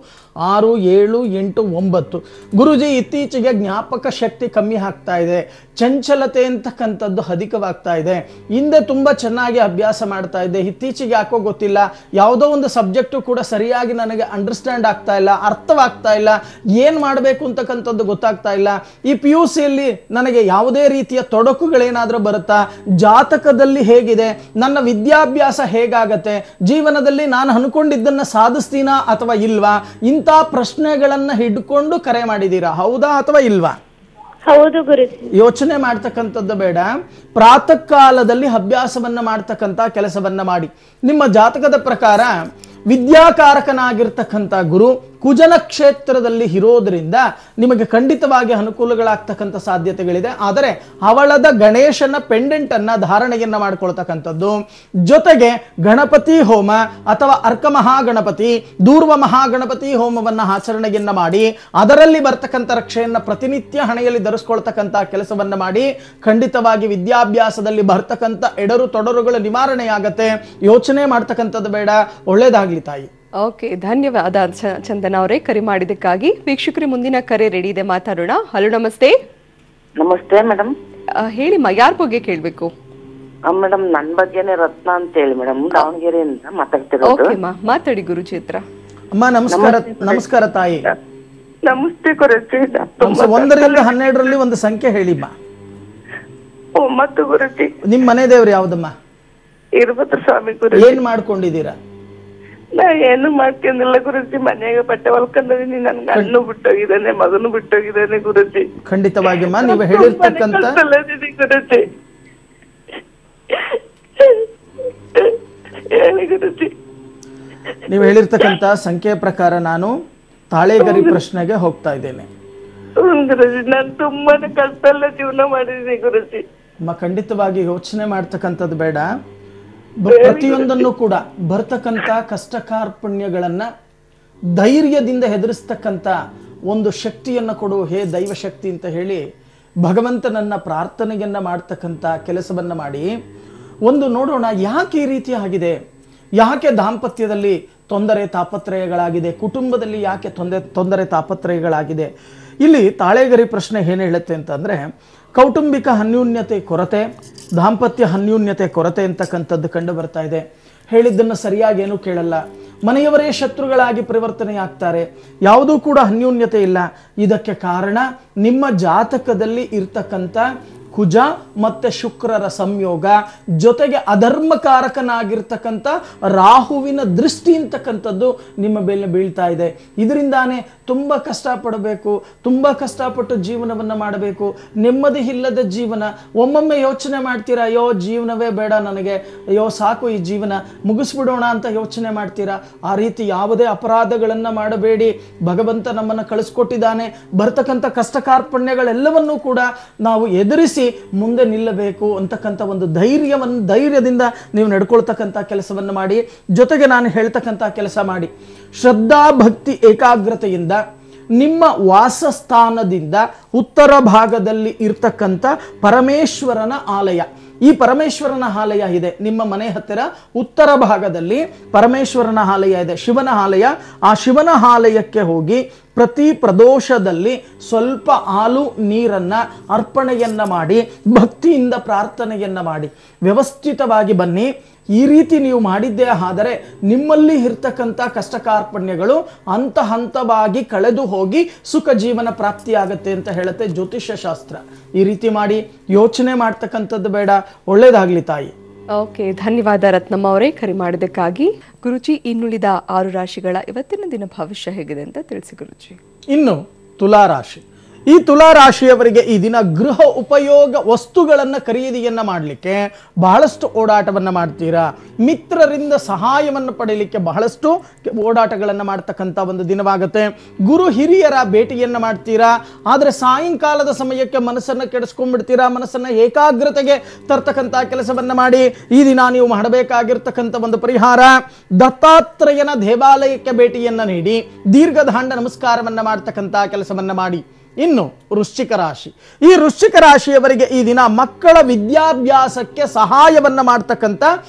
6 7 8 9. ಗುರುಜಿ, ಇತ್ತೀಚೆಗೆ ಜ್ಞಾಪಕ ಶಕ್ತಿ ಕಮ್ಮಿ ಆಗ್ತಾ ಇದೆ, ಚಂಚಲತೆ ಅಂತಕ್ಕಂಥದ್ದು ಅಧಿಕವಾಗ್ತಾ ಇದೆ. ಹಿಂದೆ ತುಂಬಾ ಚೆನ್ನಾಗಿ ಅಭ್ಯಾಸ ಮಾಡ್ತಾ ಇದ್ದೆ, ಇತ್ತೀಚೆಗೆ ಯಾಕೋ ಗೊತ್ತಿಲ್ಲ, ಯಾವುದೋ ಒಂದು ಸಬ್ಜೆಕ್ಟು ಕೂಡ ಸರಿಯಾಗಿ ನನಗೆ ಅಂಡರ್ಸ್ಟ್ಯಾಂಡ್ ಆಗ್ತಾ ಇಲ್ಲ, ಅರ್ಥವಾಗ್ತಾ ಇಲ್ಲ, ಏನ್ ಮಾಡಬೇಕು ಅಂತಕ್ಕಂಥದ್ದು ಗೊತ್ತಾಗ್ತಾ ಇಲ್ಲ. ಈ PUCಯಲ್ಲಿ ನನಗೆ ಯಾವುದೇ ರೀತಿಯ ತೊಡಕುಗಳೇನಾದ್ರೂ ಬರುತ್ತಾ, ಜಾತಕದಲ್ಲಿ ಹೇಗಿದೆ, ನನ್ನ ವಿದ್ಯಾಭ್ಯಾಸ ಹೇಗಾಗತ್ತೆ, ಜೀವನದಲ್ಲಿ ನಾನು ಅನ್ಕೊಂಡಿದ್ದನ್ನ ಸಾಧಿಸ್ತೀನಾ ಅಥವಾ ಇಲ್ವಾ, ಇಂಥ ಪ್ರಶ್ನೆಗಳನ್ನ ಹಿಡ್ಕೊಂಡು ಕರೆ ಮಾಡಿದೀರಾ, ಹೌದಾ ಅಥವಾ ಇಲ್ವಾ? ಹೌದು ಗುರುಜಿ. ಯೋಚನೆ ಮಾಡ್ತಕ್ಕಂಥದ್ದು ಬೇಡ, ಪ್ರಾತಃ ಕಾಲದಲ್ಲಿ ಅಭ್ಯಾಸವನ್ನ ಮಾಡ್ತಕ್ಕಂಥ ಕೆಲಸವನ್ನ ಮಾಡಿ. ನಿಮ್ಮ ಜಾತಕದ ಪ್ರಕಾರ ವಿದ್ಯಾಕಾರಕನಾಗಿರ್ತಕ್ಕಂಥ ಗುರು ಕುಜನ ಕ್ಷೇತ್ರದಲ್ಲಿ ಇರೋದ್ರಿಂದ ನಿಮಗೆ ಖಂಡಿತವಾಗಿ ಅನುಕೂಲಗಳಾಗ್ತಕ್ಕಂಥ ಸಾಧ್ಯತೆಗಳಿದೆ. ಆದರೆ ಹವಳದ ಗಣೇಶನ ಪೆಂಡೆಂಟ್ ಅನ್ನ ಧಾರಣೆಯನ್ನ ಮಾಡ್ಕೊಳ್ತಕ್ಕಂಥದ್ದು, ಜೊತೆಗೆ ಗಣಪತಿ ಹೋಮ ಅಥವಾ ಅರ್ಕ ಮಹಾಗಣಪತಿ, ದೂರ್ವ ಮಹಾಗಣಪತಿ ಹೋಮವನ್ನ ಆಚರಣೆಯನ್ನ ಮಾಡಿ ಅದರಲ್ಲಿ ಬರ್ತಕ್ಕಂಥ ರಕ್ಷೆಯನ್ನ ಪ್ರತಿನಿತ್ಯ ಹಣೆಯಲ್ಲಿ ಧರಿಸ್ಕೊಳ್ತಕ್ಕಂಥ ಕೆಲಸವನ್ನ ಮಾಡಿ. ಖಂಡಿತವಾಗಿ ವಿದ್ಯಾಭ್ಯಾಸದಲ್ಲಿ ಬರ್ತಕ್ಕಂಥ ಎಡರು ತೊಡರುಗಳು ನಿವಾರಣೆಯಾಗತ್ತೆ. ಯೋಚನೆ ಮಾಡ್ತಕ್ಕಂಥದ್ದು ಬೇಡ. ಒಳ್ಳೇದಾಗ್ಲಿ ತಾಯಿ. ಓಕೆ, ಧನ್ಯವಾದ ಚಂದನ ಅವರೇ ಕರೆ ಮಾಡಿದ್ದಕ್ಕಾಗಿ. ವೀಕ್ಷಕರೇ, ಮುಂದಿನ ಕರೆ ರೆಡಿ ಇದೆ, ಮಾತಾಡೋಣ. ಹಲೋ, ನಮಸ್ತೆ. ನಮಸ್ತೆ ಮೇಡಮ್. ಹೇಳಿಮ್ಮ, ಯಾರ ಬಗ್ಗೆ ಕೇಳಬೇಕು? ಮೇಡಮ್, ನನ್ನ ಬಗ್ಗೆನೇ ರತ್ನ ಅಂತ ಹೇಳಿ ಮೇಡಮ್, ದಾವಣಗೆರೆಯಿಂದ ಮಾತಾಡ್ತಿರೋದು. ಓಕೆ ಮಾ, ಮಾತಾಡಿ ಗುರುಜಿ ಹತ್ರ. ಅಮ್ಮ ನಮಸ್ಕಾರ ತಾಯಿ. ನಮಸ್ತೆ ಗುರುಜಿ. 1 ರಿಂದ 12ರಲ್ಲಿ ಒಂದು ಸಂಖ್ಯೆ ಹೇಳಿಮ್ಮ. 9 ಗುರುಜಿ. ನಿಮ್ ಮನೆ ದೇವ್ರು ಯಾವ್ದಮ್ಮ? ಇರುಪತ್ರ ಸ್ವಾಮಿ ಗುರುಜಿ. ಏನ್ ಮಾಡ್ಕೊಂಡಿದ್ದೀರಾ? ನಾ ಏನು ಮಾಡ್ಕೊಂಡಿಲ್ಲ ಗುರುಜಿ, ಮನೆಯಾಗ ಬಟ್ಟೆ ಹೊಲ್ಕೊಂಡಿದೀನಿ. ನನ್ ಗಂಡು ಬಿಟ್ಟೋಗಿದ್ದಾನೆ, ಮಗನು ಬಿಟ್ಟೋಗಿದ್ದಾನೆ ಗುರುಜಿ. ಖಂಡಿತವಾಗಿಮ್ಮ ನೀವು ಹೇಳಿರ್ತಕ್ಕಂಥ ಗುರುಜಿ ಹೇಳಿ ಗುರುಜಿ. ನೀವು ಹೇಳಿರ್ತಕ್ಕಂಥ ಸಂಖ್ಯೆ ಪ್ರಕಾರ ನಾನು ತಾಳೆಗರಿ ಪ್ರಶ್ನೆಗೆ ಹೋಗ್ತಾ ಇದ್ದೇನೆ. ಗುರುಜಿ, ನಾನು ತುಂಬಾನೇ ಕಷ್ಟದಲ್ಲೇ ಜೀವನ ಮಾಡಿದೀನಿ ಗುರುಜಿ. ಖಂಡಿತವಾಗಿ ಯೋಚನೆ ಮಾಡ್ತಕ್ಕಂಥದ್ದು ಬೇಡ. ಪ್ರತಿಯೊಂದನ್ನು ಕೂಡ ಬರ್ತಕ್ಕಂಥ ಕಷ್ಟ ಕಾರ್ಪಣ್ಯಗಳನ್ನ ಧೈರ್ಯದಿಂದ ಹೆದರಿಸ್ತಕ್ಕಂಥ ಒಂದು ಶಕ್ತಿಯನ್ನ ಕೊಡು ಹೇ ದೈವ ಶಕ್ತಿ ಅಂತ ಹೇಳಿ ಭಗವಂತನನ್ನ ಪ್ರಾರ್ಥನೆಯನ್ನ ಮಾಡ್ತಕ್ಕಂಥ ಕೆಲಸವನ್ನ ಮಾಡಿ. ಒಂದು ನೋಡೋಣ, ಯಾಕೆ ಈ ರೀತಿ ಆಗಿದೆ, ಯಾಕೆ ದಾಂಪತ್ಯದಲ್ಲಿ ತೊಂದರೆ ತಾಪತ್ರಯಗಳಾಗಿದೆ, ಕುಟುಂಬದಲ್ಲಿ ಯಾಕೆ ತೊಂದರೆ ತಾಪತ್ರಯಗಳಾಗಿದೆ. ಇಲ್ಲಿ ತಾಳೆಗರಿ ಪ್ರಶ್ನೆ ಏನು ಹೇಳುತ್ತೆ ಅಂತಂದ್ರೆ, ಕೌಟುಂಬಿಕ ಅನ್ಯೂನ್ಯತೆ ಕೊರತೆ, ದಾಂಪತ್ಯ ಅನ್ಯೂನ್ಯತೆ ಕೊರತೆ ಅಂತಕ್ಕಂಥದ್ದು ಕಂಡು ಬರ್ತಾ ಇದೆ. ಹೇಳಿದ್ದನ್ನು ಸರಿಯಾಗಿ ಏನೂ ಕೇಳಲ್ಲ, ಮನೆಯವರೇ ಶತ್ರುಗಳಾಗಿ ಪರಿವರ್ತನೆಯಾಗ್ತಾರೆ, ಯಾವುದೂ ಕೂಡ ಅನ್ಯೂನ್ಯತೆ ಇಲ್ಲ. ಇದಕ್ಕೆ ಕಾರಣ ನಿಮ್ಮ ಜಾತಕದಲ್ಲಿ ಇರ್ತಕ್ಕಂಥ ಕುಜ ಮತ್ತೆ ಶುಕ್ರರ ಸಂಯೋಗ, ಜೊತೆಗೆ ಅಧರ್ಮಕಾರಕನಾಗಿರ್ತಕ್ಕಂಥ ರಾಹುವಿನ ದೃಷ್ಟಿ ಅಂತಕ್ಕಂಥದ್ದು ನಿಮ್ಮ ಮೇಲೆ ಬೀಳ್ತಾ ಇದೆ. ಇದರಿಂದಾನೇ ತುಂಬ ಕಷ್ಟಪಡಬೇಕು, ತುಂಬ ಕಷ್ಟಪಟ್ಟು ಜೀವನವನ್ನು ಮಾಡಬೇಕು, ನೆಮ್ಮದಿ ಇಲ್ಲದ ಜೀವನ. ಒಮ್ಮೊಮ್ಮೆ ಯೋಚನೆ ಮಾಡ್ತೀರಾ, ಅಯ್ಯೋ ಜೀವನವೇ ಬೇಡ ನನಗೆ, ಅಯ್ಯೋ ಸಾಕು ಈ ಜೀವನ ಮುಗಿಸ್ಬಿಡೋಣ ಅಂತ ಯೋಚನೆ ಮಾಡ್ತೀರಾ. ಆ ರೀತಿ ಯಾವುದೇ ಅಪರಾಧಗಳನ್ನು ಮಾಡಬೇಡಿ. ಭಗವಂತ ನಮ್ಮನ್ನು ಕಳಿಸ್ಕೊಟ್ಟಿದ್ದಾನೆ. ಬರ್ತಕ್ಕಂಥ ಕಷ್ಟ ಕಾರ್ಪಣ್ಯಗಳೆಲ್ಲವನ್ನೂ ಕೂಡ ನಾವು ಎದುರಿಸಿ ಮುಂದೆ ನಿಲ್ಲಬೇಕು ಅಂತಕ್ಕಂಥ ಒಂದು ಧೈರ್ಯದಿಂದ ನೀವು ನಡ್ಕೊಳ್ತಕ್ಕಂಥ ಕೆಲಸವನ್ನು ಮಾಡಿ. ಜೊತೆಗೆ ನಾನು ಹೇಳ್ತಕ್ಕಂಥ ಕೆಲಸ ಮಾಡಿ. ಶ್ರದ್ಧಾ ಭಕ್ತಿ ಏಕಾಗ್ರತೆಯಿಂದ ನಿಮ್ಮ ವಾಸಸ್ಥಾನದಿಂದ ಉತ್ತರ ಭಾಗದಲ್ಲಿ ಇರ್ತಕ್ಕಂಥ ಪರಮೇಶ್ವರನ ಆಲಯ, ಈ ಪರಮೇಶ್ವರನ ಆಲಯ ಇದೆ ನಿಮ್ಮ ಮನೆ ಹತ್ತಿರ. ಉತ್ತರ ಭಾಗದಲ್ಲಿ ಪರಮೇಶ್ವರನ ಆಲಯ ಇದೆ, ಶಿವನ ಆಲಯ. ಆ ಶಿವನ ಆಲಯಕ್ಕೆ ಹೋಗಿ ಪ್ರತಿ ಪ್ರದೋಷದಲ್ಲಿ ಸ್ವಲ್ಪ ಹಾಲು ನೀರನ್ನ ಅರ್ಪಣೆಯನ್ನ ಮಾಡಿ ಭಕ್ತಿಯಿಂದ ಪ್ರಾರ್ಥನೆಯನ್ನ ಮಾಡಿ ವ್ಯವಸ್ಥಿತವಾಗಿ ಬನ್ನಿ. ಈ ರೀತಿ ನೀವು ಮಾಡಿದ್ದೇ ಆದರೆ ನಿಮ್ಮಲ್ಲಿ ಇರ್ತಕ್ಕಂಥ ಕಷ್ಟ ಕಾರ್ಪಣ್ಯಗಳು ಹಂತ ಹಂತವಾಗಿ ಕಳೆದು ಹೋಗಿ ಸುಖ ಜೀವನ ಪ್ರಾಪ್ತಿಯಾಗತ್ತೆ ಅಂತ ಹೇಳುತ್ತೆ ಜ್ಯೋತಿಷ್ಯ ಶಾಸ್ತ್ರ. ಈ ರೀತಿ ಮಾಡಿ, ಯೋಚನೆ ಮಾಡ್ತಕ್ಕಂಥದ್ದು ಬೇಡ. ಒಳ್ಳೇದಾಗ್ಲಿ ತಾಯಿ. ಓಕೆ, ಧನ್ಯವಾದ ರತ್ನಮ್ಮ ಅವರೇ ಕರೆ ಮಾಡಿದ್ದಕ್ಕಾಗಿ. ಗುರುಜಿ, ಇನ್ನುಳಿದ 6 ರಾಶಿಗಳ ಇವತ್ತಿನ ದಿನ ಭವಿಷ್ಯ ಹೇಗಿದೆ ಅಂತ ತಿಳಿಸಿ ಗುರುಜಿ. ಇನ್ನು ತುಲಾ ರಾಶಿ. ಈ ತುಲಾ ರಾಶಿಯವರಿಗೆ ಈ ದಿನ ಗೃಹ ಉಪಯೋಗ ವಸ್ತುಗಳನ್ನು ಖರೀದಿಯನ್ನ ಮಾಡಲಿಕ್ಕೆ ಬಹಳಷ್ಟು ಓಡಾಟವನ್ನು ಮಾಡ್ತೀರಾ. ಮಿತ್ರರಿಂದ ಸಹಾಯವನ್ನು ಪಡೆಯಲಿಕ್ಕೆ ಬಹಳಷ್ಟು ಓಡಾಟಗಳನ್ನು ಮಾಡ್ತಕ್ಕಂಥ ಒಂದು ದಿನವಾಗುತ್ತೆ. ಗುರು ಹಿರಿಯರ ಭೇಟಿಯನ್ನು ಮಾಡ್ತೀರಾ. ಆದರೆ ಸಾಯಂಕಾಲದ ಸಮಯಕ್ಕೆ ಮನಸ್ಸನ್ನು ಕೆಡಿಸ್ಕೊಂಡ್ಬಿಡ್ತೀರಾ. ಮನಸ್ಸನ್ನು ಏಕಾಗ್ರತೆಗೆ ತರ್ತಕ್ಕಂಥ ಕೆಲಸವನ್ನ ಮಾಡಿ. ಈ ದಿನ ನೀವು ಮಾಡಬೇಕಾಗಿರ್ತಕ್ಕಂಥ ಒಂದು ಪರಿಹಾರ, ದತ್ತಾತ್ರೇಯನ ದೇವಾಲಯಕ್ಕೆ ಭೇಟಿಯನ್ನ ನೀಡಿ ದೀರ್ಘದಾಂಡ ನಮಸ್ಕಾರವನ್ನ ಮಾಡ್ತಕ್ಕಂಥ ಕೆಲಸವನ್ನ ಮಾಡಿ. ಇನ್ನು ವೃಶ್ಚಿಕ ರಾಶಿ. ಈ ವೃಶ್ಚಿಕ ರಾಶಿಯವರಿಗೆ ಈ ದಿನ ಮಕ್ಕಳ ವಿದ್ಯಾಭ್ಯಾಸಕ್ಕೆ ಸಹಾಯವನ್ನ ಮಾಡ್ತಕ್ಕಂಥ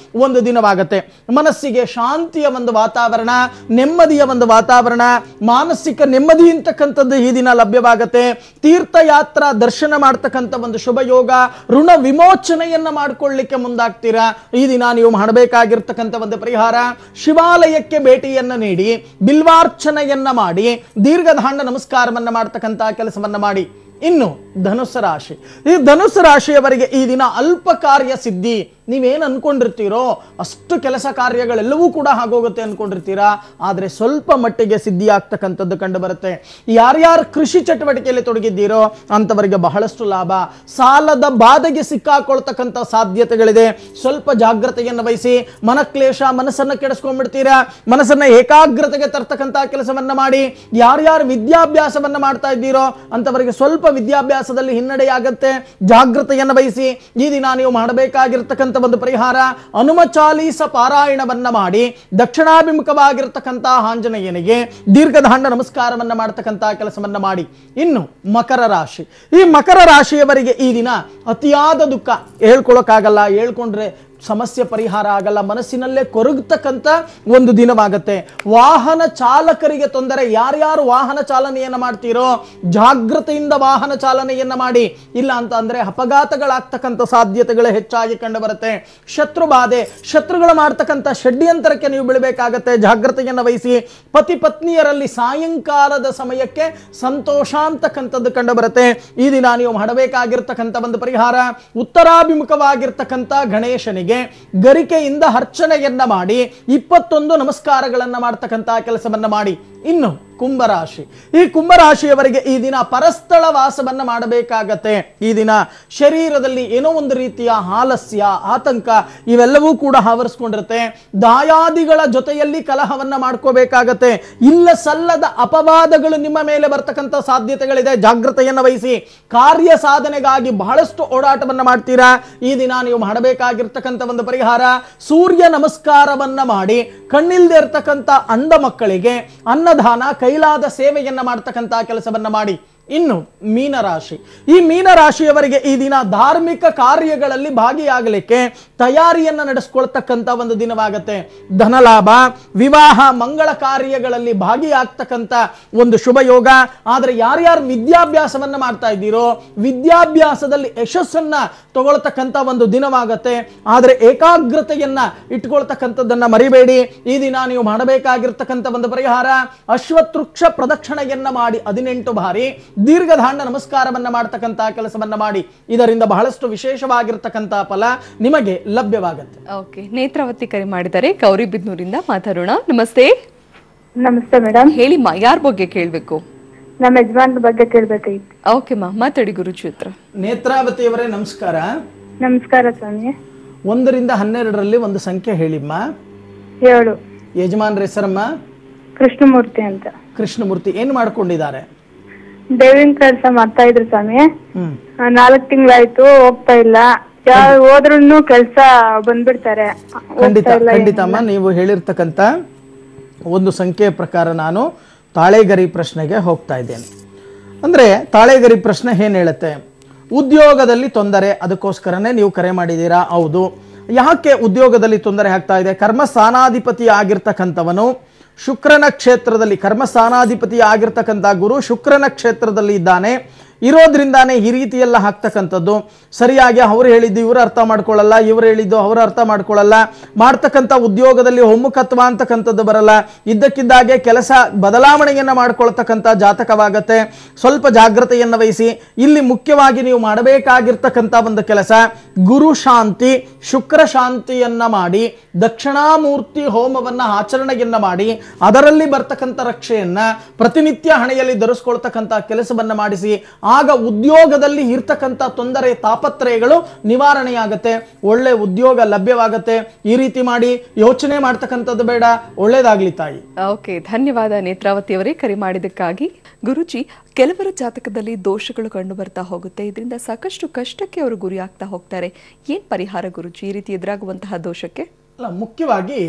ಒಂದು ದಿನವಾಗುತ್ತೆ. ಮನಸ್ಸಿಗೆ ಶಾಂತಿಯ ಒಂದು ವಾತಾವರಣ, ನೆಮ್ಮದಿಯ ಒಂದು ವಾತಾವರಣ, ಮಾನಸಿಕ ನೆಮ್ಮದಿ ಅಂತಕ್ಕಂಥದ್ದು ಈ ದಿನ ಲಭ್ಯವಾಗುತ್ತೆ. ತೀರ್ಥಯಾತ್ರಾ ದರ್ಶನ ಮಾಡ್ತಕ್ಕಂಥ ಒಂದು ಶುಭ ಯೋಗ, ಋಣ ವಿಮೋಚನೆಯನ್ನ ಮಾಡಿಕೊಳ್ಳಿಕ್ಕೆ ಮುಂದಾಗ್ತೀರಾ. ಈ ದಿನ ನೀವು ಮಾಡಬೇಕಾಗಿರ್ತಕ್ಕಂಥ ಒಂದು ಪರಿಹಾರ, ಶಿವಾಲಯಕ್ಕೆ ಭೇಟಿಯನ್ನ ನೀಡಿ ಬಿಲ್ವಾರ್ಚನೆಯನ್ನ ಮಾಡಿ ದೀರ್ಘದಾಂಡ ನಮಸ್ಕಾರವನ್ನ ಮಾಡ್ತಕ್ಕಂಥ ಕೆಲಸ ಮಾಡಿ. ಇನ್ನು ಧನುಸ್ಸು ರಾಶಿ. ಈ ಧನುಸ್ಸು ರಾಶಿಯವರಿಗೆ ಈ ದಿನ ಅಲ್ಪ ಕಾರ್ಯ ಸಿದ್ಧಿ. ನೀವೇನು ಅನ್ಕೊಂಡಿರ್ತೀರೋ ಅಷ್ಟು ಕೆಲಸ ಕಾರ್ಯಗಳೆಲ್ಲವೂ ಕೂಡ ಆಗೋಗುತ್ತೆ ಅನ್ಕೊಂಡಿರ್ತೀರಾ. ಆದರೆ ಸ್ವಲ್ಪ ಮಟ್ಟಿಗೆ ಸಿದ್ಧಿ ಆಗ್ತಕ್ಕಂಥದ್ದು ಕಂಡು ಬರುತ್ತೆ. ಯಾರ್ಯಾರು ಕೃಷಿ ಚಟುವಟಿಕೆಯಲ್ಲಿ ತೊಡಗಿದ್ದೀರೋ ಅಂಥವರಿಗೆ ಬಹಳಷ್ಟು ಲಾಭ. ಸಾಲದ ಬಾಧೆಗೆ ಸಿಕ್ಕಾಕೊಳ್ತಕ್ಕಂಥ ಸಾಧ್ಯತೆಗಳಿದೆ. ಸ್ವಲ್ಪ ಜಾಗ್ರತೆಯನ್ನು ವಹಿಸಿ. ಮನಕ್ಲೇಶ, ಮನಸ್ಸನ್ನು ಕೆಡಿಸ್ಕೊಂಡ್ಬಿಡ್ತೀರಾ. ಮನಸ್ಸನ್ನ ಏಕಾಗ್ರತೆಗೆ ತರ್ತಕ್ಕಂಥ ಕೆಲಸವನ್ನ ಮಾಡಿ. ಯಾರ್ಯಾರು ವಿದ್ಯಾಭ್ಯಾಸವನ್ನ ಮಾಡ್ತಾ ಇದ್ದೀರೋ ಅಂಥವರಿಗೆ ಸ್ವಲ್ಪ ವಿದ್ಯಾಭ್ಯಾಸದಲ್ಲಿ ಹಿನ್ನಡೆಯಾಗತ್ತೆ. ಜಾಗ್ರತೆಯನ್ನು ವಹಿಸಿ. ಈ ದಿನ ನೀವು ಮಾಡಬೇಕಾಗಿರ್ತಕ್ಕಂಥ ಒಂದು ಪರಿಹಾರ, ಹನುಮ ಚಾಲೀಸ ಪಾರಾಯಣವನ್ನ ಮಾಡಿ ದಕ್ಷಿಣಾಭಿಮುಖವಾಗಿರ್ತಕ್ಕಂಥ ಆಂಜನೇಯನಿಗೆ ದೀರ್ಘದಾಂಡ ನಮಸ್ಕಾರವನ್ನ ಮಾಡತಕ್ಕಂಥ ಕೆಲಸವನ್ನ ಮಾಡಿ. ಇನ್ನು ಮಕರ ರಾಶಿ. ಈ ಮಕರ ರಾಶಿಯವರಿಗೆ ಈ ದಿನ ಅತಿಯಾದ ದುಃಖ. ಹೇಳ್ಕೊಳಕ್ಕಾಗಲ್ಲ, ಹೇಳ್ಕೊಂಡ್ರೆ ಸಮಸ್ಯೆ ಪರಿಹಾರ ಆಗಲ್ಲ. ಮನಸ್ಸಿನಲ್ಲೇ ಕೊರಗತಕ್ಕಂಥ ಒಂದು ದಿನವಾಗುತ್ತೆ. ವಾಹನ ಚಾಲಕರಿಗೆ ತೊಂದರೆ. ಯಾರ್ಯಾರು ವಾಹನ ಚಾಲನೆಯನ್ನ ಮಾಡ್ತೀರೋ ಜಾಗ್ರತೆಯಿಂದ ವಾಹನ ಚಾಲನೆಯನ್ನ ಮಾಡಿ. ಇಲ್ಲ ಅಂತ ಅಂದ್ರೆ ಅಪಘಾತಗಳಾಗ್ತಕ್ಕಂಥ ಸಾಧ್ಯತೆಗಳು ಹೆಚ್ಚಾಗಿ ಕಂಡು ಬರುತ್ತೆ. ಶತ್ರು ಬಾಧೆ, ಶತ್ರುಗಳು ಮಾಡ್ತಕ್ಕಂಥ ಷಡ್ಯಂತರಕ್ಕೆ ನೀವು ಬೀಳಬೇಕಾಗತ್ತೆ. ಜಾಗ್ರತೆಯನ್ನು ವಹಿಸಿ. ಪತಿ ಪತ್ನಿಯರಲ್ಲಿ ಸಾಯಂಕಾಲದ ಸಮಯಕ್ಕೆ ಸಂತೋಷ ಅಂತಕ್ಕಂಥದ್ದು ಕಂಡು ಬರುತ್ತೆ. ಈ ದಿನ ನೀವು ಮಾಡಬೇಕಾಗಿರ್ತಕ್ಕಂಥ ಒಂದು ಪರಿಹಾರ, ಉತ್ತರಾಭಿಮುಖವಾಗಿರ್ತಕ್ಕಂಥ ಗಣೇಶನಿಗೆ ಗರಿಕೆಯಿಂದ ಅರ್ಚನೆಯನ್ನ ಮಾಡಿ 21 ನಮಸ್ಕಾರಗಳನ್ನ ಮಾಡ್ತಕ್ಕಂಥ ಕೆಲಸವನ್ನ ಮಾಡಿ. ಇನ್ನು ಕುಂಭರಾಶಿ. ಈ ಕುಂಭರಾಶಿಯವರಿಗೆ ಈ ದಿನ ಪರಸ್ಥಳ ವಾಸವನ್ನ ಮಾಡಬೇಕಾಗತ್ತೆ. ಈ ದಿನ ಶರೀರದಲ್ಲಿ ಏನೋ ಒಂದು ರೀತಿಯ ಆಲಸ್ಯ, ಆತಂಕ ಇವೆಲ್ಲವೂ ಕೂಡ ಆವರಿಸ್ಕೊಂಡಿರುತ್ತೆ. ದಾಯಾದಿಗಳ ಜೊತೆಯಲ್ಲಿ ಕಲಹವನ್ನ ಮಾಡ್ಕೋಬೇಕಾಗತ್ತೆ. ಇಲ್ಲ ಸಲ್ಲದ ಅಪವಾದಗಳು ನಿಮ್ಮ ಮೇಲೆ ಬರ್ತಕ್ಕಂಥ ಸಾಧ್ಯತೆಗಳಿದೆ. ಜಾಗ್ರತೆಯನ್ನು ವಹಿಸಿ. ಕಾರ್ಯ ಸಾಧನೆಗಾಗಿ ಬಹಳಷ್ಟು ಓಡಾಟವನ್ನ ಮಾಡ್ತೀರಾ. ಈ ದಿನ ನೀವು ಮಾಡಬೇಕಾಗಿರ್ತಕ್ಕಂಥ ಒಂದು ಪರಿಹಾರ, ಸೂರ್ಯ ನಮಸ್ಕಾರವನ್ನ ಮಾಡಿ ಕಣ್ಣಿಲ್ದೇ ಇರ್ತಕ್ಕಂಥ ಅಂಧ ಮಕ್ಕಳಿಗೆ ಅನ್ನದಾನ, ಕೈಲಾದ ಸೇವೆಯನ್ನ ಮಾಡ್ತಕ್ಕಂಥ ಕೆಲಸವನ್ನ ಮಾಡಿ. ಇನ್ನು ಮೀನರಾಶಿ. ಈ ಮೀನರಾಶಿಯವರಿಗೆ ಈ ದಿನ ಧಾರ್ಮಿಕ ಕಾರ್ಯಗಳಲ್ಲಿ ಭಾಗಿಯಾಗಲಿಕ್ಕೆ ತಯಾರಿಯನ್ನ ನಡೆಸ್ಕೊಳ್ತಕ್ಕಂಥ ಒಂದು ದಿನವಾಗುತ್ತೆ. ಧನಲಾಭ, ವಿವಾಹ, ಮಂಗಳ ಕಾರ್ಯಗಳಲ್ಲಿ ಭಾಗಿಯಾಗ್ತಕ್ಕಂಥ ಒಂದು ಶುಭ ಯೋಗ. ಆದರೆ ಯಾರ್ಯಾರು ವಿದ್ಯಾಭ್ಯಾಸವನ್ನ ಮಾಡ್ತಾ ಇದ್ದೀರೋ ವಿದ್ಯಾಭ್ಯಾಸದಲ್ಲಿ ಯಶಸ್ಸನ್ನ ತಗೊಳ್ತಕ್ಕಂಥ ಒಂದು ದಿನವಾಗತ್ತೆ. ಆದರೆ ಏಕಾಗ್ರತೆಯನ್ನ ಇಟ್ಕೊಳ್ತಕ್ಕಂಥದ್ದನ್ನ ಮರಿಬೇಡಿ. ಈ ದಿನ ನೀವು ಮಾಡಬೇಕಾಗಿರ್ತಕ್ಕಂಥ ಒಂದು ಪರಿಹಾರ, ಅಶ್ವತ್ಥವೃಕ್ಷ ಪ್ರದಕ್ಷಿಣೆಯನ್ನ ಮಾಡಿ 18 ಬಾರಿ ದೀರ್ಘದಾಂಡ ನಮಸ್ಕಾರವನ್ನ ಮಾಡ್ತಕ್ಕಂಥ ಕೆಲಸವನ್ನ ಮಾಡಿ. ಇದರಿಂದ ಬಹಳಷ್ಟು ವಿಶೇಷವಾಗಿರ್ತಕ್ಕಂಥ ಫಲ ನಿಮಗೆ ಲಭ್ಯವಾಗುತ್ತೆ. ಓಕೆ, ನೇತ್ರಾವತಿ ಕರೆ ಮಾಡಿದ್ದಾರೆ ಗೌರಿಬಿದನೂರಿಂದ. ಮಾತಾಡೋಣ. ನಮಸ್ತೆ. ನಮಸ್ತೆ ಮೇಡಮ್. ಹೇಳಿಮ್ಮ, ಯಾರ ಬಗ್ಗೆ ಕೇಳಬೇಕು? ನಮ್ಮ ಯಜಮಾನ್ರ ಬಗ್ಗೆ ಕೇಳ್ಬೇಕಾಗಿತ್ತು. ಓಕೆ ಮಾ, ಮಾತಾಡಿ ಗುರುಜಿ ಹತ್ರ. ನೇತ್ರಾವತಿಯವರೇ ನಮಸ್ಕಾರ. ನಮಸ್ಕಾರ ಸ್ವಾಮಿ. 1 ರಿಂದ 12 ಒಂದು ಸಂಖ್ಯೆ ಹೇಳಿಮ್ಮ. 7. ಯಜಮಾನ್ರ ಹೆಸರಮ್ಮ? ಕೃಷ್ಣಮೂರ್ತಿ ಅಂತ. ಕೃಷ್ಣಮೂರ್ತಿ ಏನ್ ಮಾಡ್ಕೊಂಡಿದ್ದಾರೆ? ದೇವಿನ ಕೆಲಸ ಮಾಡ್ತಾ ಇದ್ರು ಸ್ವಾಮಿ. 4 ತಿಂಗಳಾಯ್ತು, ಹೋಗ್ತಾ ಇಲ್ಲ. ಹೋದ್ರೂ ಕೆಲಸ ಬಂದ್ಬಿಡ್ತಾರೆ. ಖಂಡಿತಮ್ಮ, ನೀವು ಹೇಳಿರ್ತಕ್ಕಂಥ ಒಂದು ಸಂಖ್ಯೆಯ ಪ್ರಕಾರ ನಾನು ತಾಳೆಗರಿ ಪ್ರಶ್ನೆಗೆ ಹೋಗ್ತಾ ಇದ್ದೇನೆ. ಅಂದ್ರೆ ತಾಳೆಗರಿ ಪ್ರಶ್ನೆ ಏನ್ ಹೇಳುತ್ತೆ? ಉದ್ಯೋಗದಲ್ಲಿ ತೊಂದರೆ, ಅದಕ್ಕೋಸ್ಕರನೇ ನೀವು ಕರೆ ಮಾಡಿದ್ದೀರಾ. ಹೌದು. ಯಾಕೆ ಉದ್ಯೋಗದಲ್ಲಿ ತೊಂದರೆ ಆಗ್ತಾ ಇದೆ? ಕರ್ಮಸ್ಥಾನಾಧಿಪತಿ ಆಗಿರ್ತಕ್ಕಂಥವನು ಶುಕ್ರನ ಕ್ಷೇತ್ರದಲ್ಲಿ, ಕರ್ಮಸ್ಥಾನಾಧಿಪತಿ ಆಗಿರ್ತಕ್ಕಂಥ ಗುರು ಶುಕ್ರನ ಕ್ಷೇತ್ರದಲ್ಲಿ ಇದ್ದಾನೆ. ಇರೋದ್ರಿಂದಾನೇ ಈ ರೀತಿಯೆಲ್ಲ ಆಗ್ತಕ್ಕಂಥದ್ದು. ಸರಿಯಾಗಿ ಅವ್ರು ಹೇಳಿದ್ದು ಇವರು ಅರ್ಥ ಮಾಡ್ಕೊಳ್ಳಲ್ಲ, ಇವರು ಹೇಳಿದ್ದು ಅವರು ಅರ್ಥ ಮಾಡ್ಕೊಳ್ಳಲ್ಲ. ಮಾಡ್ತಕ್ಕಂಥ ಉದ್ಯೋಗದಲ್ಲಿ ಒಮ್ಮುಖತ್ವ ಅಂತಕ್ಕಂಥದ್ದು ಬರಲ್ಲ. ಇದ್ದಕ್ಕಿದ್ದಾಗೆ ಕೆಲಸ ಬದಲಾವಣೆಯನ್ನು ಮಾಡ್ಕೊಳ್ತಕ್ಕಂಥ ಜಾತಕವಾಗತ್ತೆ. ಸ್ವಲ್ಪ ಜಾಗ್ರತೆಯನ್ನು ವಹಿಸಿ. ಇಲ್ಲಿ ಮುಖ್ಯವಾಗಿ ನೀವು ಮಾಡಬೇಕಾಗಿರ್ತಕ್ಕಂಥ ಒಂದು ಕೆಲಸ, ಗುರು ಶಾಂತಿ, ಶುಕ್ರ ಶಾಂತಿಯನ್ನ ಮಾಡಿ, ದಕ್ಷಿಣಾಮೂರ್ತಿ ಹೋಮವನ್ನ ಆಚರಣೆಯನ್ನ ಮಾಡಿ, ಅದರಲ್ಲಿ ಬರ್ತಕ್ಕಂಥ ರಕ್ಷೆಯನ್ನ ಪ್ರತಿನಿತ್ಯ ಹಣೆಯಲ್ಲಿ ಧರಿಸ್ಕೊಳ್ತಕ್ಕಂಥ ಕೆಲಸವನ್ನ ಮಾಡಿಸಿ. ಆಗ ಉದ್ಯೋಗದಲ್ಲಿ ಇರ್ತಕ್ಕಂಥ ತೊಂದರೆ ತಾಪತ್ರಯಗಳು ನಿವಾರಣೆಯಾಗತ್ತೆ, ಒಳ್ಳೆ ಉದ್ಯೋಗ ಲಭ್ಯವಾಗತ್ತೆ. ಈ ರೀತಿ ಮಾಡಿ ಯೋಚನೆ ಮಾಡ್ತಕ್ಕಂಥದ್ದು ಬೇಡ. ಒಳ್ಳೇದಾಗ್ಲಿ ತಾಯಿ. ಓಕೆ, ಧನ್ಯವಾದ ನೇತ್ರಾವತಿ ಅವರೇ ಕರೆ ಮಾಡಿದ್ದಕ್ಕಾಗಿ. ಗುರುಜಿ, ಕೆಲವರ ಜಾತಕದಲ್ಲಿ ದೋಷಗಳು ಕಂಡು ಬರ್ತಾ ಹೋಗುತ್ತೆ. ಇದರಿಂದ ಸಾಕಷ್ಟು ಕಷ್ಟಕ್ಕೆ ಅವರು ಗುರಿ ಆಗ್ತಾ ಹೋಗ್ತಾರೆ. ಏನ್ ಪರಿಹಾರ ಗುರುಜಿ ಈ ರೀತಿ ಎದುರಾಗುವಂತಹ ದೋಷಕ್ಕೆ? ಅಲ್ಲ, ಮುಖ್ಯವಾಗಿ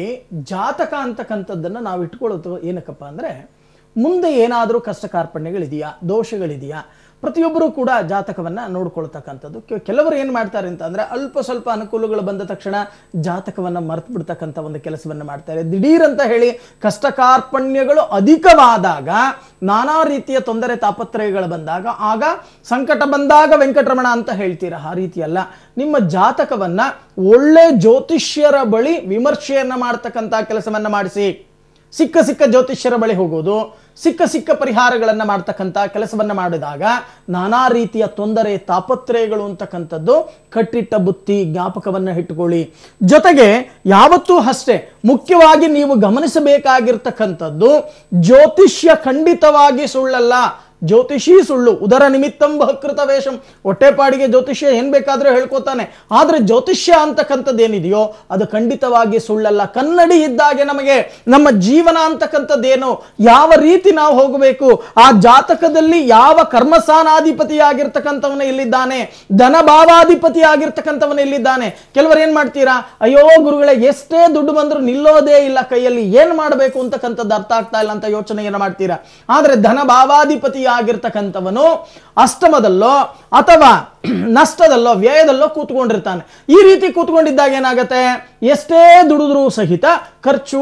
ಜಾತಕ ಅಂತಕ್ಕಂಥದ್ದನ್ನು ನಾವು ಇಟ್ಕೊಳ್ಳೋದು ಏನಕ್ಕಪ್ಪ ಅಂದ್ರೆ, ಮುಂದೆ ಏನಾದರೂ ಕಷ್ಟ ಕಾರ್ಪಣ್ಯಗಳಿದೆಯಾ, ದೋಷಗಳಿದೆಯಾ, ಪ್ರತಿಯೊಬ್ಬರು ಕೂಡ ಜಾತಕವನ್ನ ನೋಡ್ಕೊಳ್ತಕ್ಕಂಥದ್ದು. ಕೆಲವರು ಏನ್ ಮಾಡ್ತಾರೆ ಅಂತ ಅಂದ್ರೆ, ಅಲ್ಪ ಸ್ವಲ್ಪ ಅನುಕೂಲಗಳು ಬಂದ ತಕ್ಷಣ ಜಾತಕವನ್ನ ಮರೆತು ಬಿಡ್ತಕ್ಕಂಥ ಒಂದು ಕೆಲಸವನ್ನ ಮಾಡ್ತಾರೆ. ದಿಢೀರ್ ಅಂತ ಹೇಳಿ ಕಷ್ಟ ಕಾರ್ಪಣ್ಯಗಳು ಅಧಿಕವಾದಾಗ, ನಾನಾ ರೀತಿಯ ತೊಂದರೆ ತಾಪತ್ರಯಗಳು ಬಂದಾಗ, ಆಗ ಸಂಕಟ ಬಂದಾಗ ವೆಂಕಟರಮಣ ಅಂತ ಹೇಳ್ತೀರಾ. ಆ ರೀತಿಯಲ್ಲ. ನಿಮ್ಮ ಜಾತಕವನ್ನ ಒಳ್ಳೆ ಜ್ಯೋತಿಷ್ಯರ ಬಳಿ ವಿಮರ್ಶೆಯನ್ನ ಮಾಡ್ತಕ್ಕಂಥ ಕೆಲಸವನ್ನ ಮಾಡಿಸಿ. ಸಿಕ್ಕ ಜ್ಯೋತಿಷ್ಯರ ಬಳಿ ಹೋಗೋದು, ಸಿಕ್ಕ ಪರಿಹಾರಗಳನ್ನ ಮಾಡ್ತಕ್ಕಂಥ ಕೆಲಸವನ್ನ ಮಾಡಿದಾಗ ನಾನಾ ರೀತಿಯ ತೊಂದರೆ ತಾಪತ್ರಯಗಳು ಅಂತಕ್ಕಂಥದ್ದು ಕಟ್ಟಿಟ್ಟ ಬುತ್ತಿ, ಜ್ಞಾಪಕವನ್ನ ಇಟ್ಟುಕೊಳ್ಳಿ. ಜೊತೆಗೆ ಯಾವತ್ತೂ ಅಷ್ಟೇ ಮುಖ್ಯವಾಗಿ ನೀವು ಗಮನಿಸಬೇಕಾಗಿರ್ತಕ್ಕಂಥದ್ದು, ಜ್ಯೋತಿಷ್ಯ ಖಂಡಿತವಾಗಿ ಸುಳ್ಳಲ್ಲ. ಜ್ಯೋತಿಷಿ ಸುಳ್ಳು. ಉದರ ನಿಮಿತ್ತಂ ಬಹಕೃತ ವೇಷಂ. ಹೊಟ್ಟೆಪಾಡಿಗೆ ಜ್ಯೋತಿಷ್ಯ ಏನ್ ಬೇಕಾದ್ರೂ ಹೇಳ್ಕೊತಾನೆ. ಆದ್ರೆ ಜ್ಯೋತಿಷ್ಯ ಅಂತಕ್ಕಂಥದ್ದು ಏನಿದೆಯೋ ಅದು ಖಂಡಿತವಾಗಿ ಸುಳ್ಳಲ್ಲ. ಕನ್ನಡಿ ಇದ್ದಾಗೆ ನಮಗೆ ನಮ್ಮ ಜೀವನ ಅಂತಕ್ಕಂಥದ್ದೇನು, ಯಾವ ರೀತಿ ನಾವು ಹೋಗಬೇಕು, ಆ ಜಾತಕದಲ್ಲಿ ಯಾವ ಕರ್ಮಸ್ಥಾನಾಧಿಪತಿ ಆಗಿರ್ತಕ್ಕಂಥವನ ಇಲ್ಲಿದ್ದಾನೆ, ಧನಭಾವಾಧಿಪತಿ ಆಗಿರ್ತಕ್ಕಂಥವನ ಇಲ್ಲಿದ್ದಾನೆ. ಕೆಲವರು ಏನ್ ಮಾಡ್ತೀರಾ, ಅಯ್ಯೋ ಗುರುಗಳೇ ಎಷ್ಟೇ ದುಡ್ಡು ಬಂದ್ರು ನಿಲ್ಲೋದೇ ಇಲ್ಲ ಕೈಯಲ್ಲಿ, ಏನ್ ಮಾಡಬೇಕು ಅಂತಕ್ಕಂಥದ್ದು ಅರ್ಥ ಆಗ್ತಾ ಇಲ್ಲ ಅಂತ ಯೋಚನೆಯನ್ನು ಮಾಡ್ತೀರಾ. ಆದ್ರೆ ಧನಭಾವಾಧಿಪತಿ ಆಗಿರ್ತಕ್ಕಂಥವನು ಅಷ್ಟಮದಲ್ಲೋ ಅಥವಾ ನಷ್ಟದಲ್ಲೋ ವ್ಯಯದಲ್ಲೋ ಕೂತ್ಕೊಂಡಿರ್ತಾನೆ. ಈ ರೀತಿ ಕೂತ್ಕೊಂಡಿದ್ದಾಗ ಏನಾಗುತ್ತೆ, ಎಷ್ಟೇ ದುಡಿದ್ರೂ ಸಹಿತ ಖರ್ಚು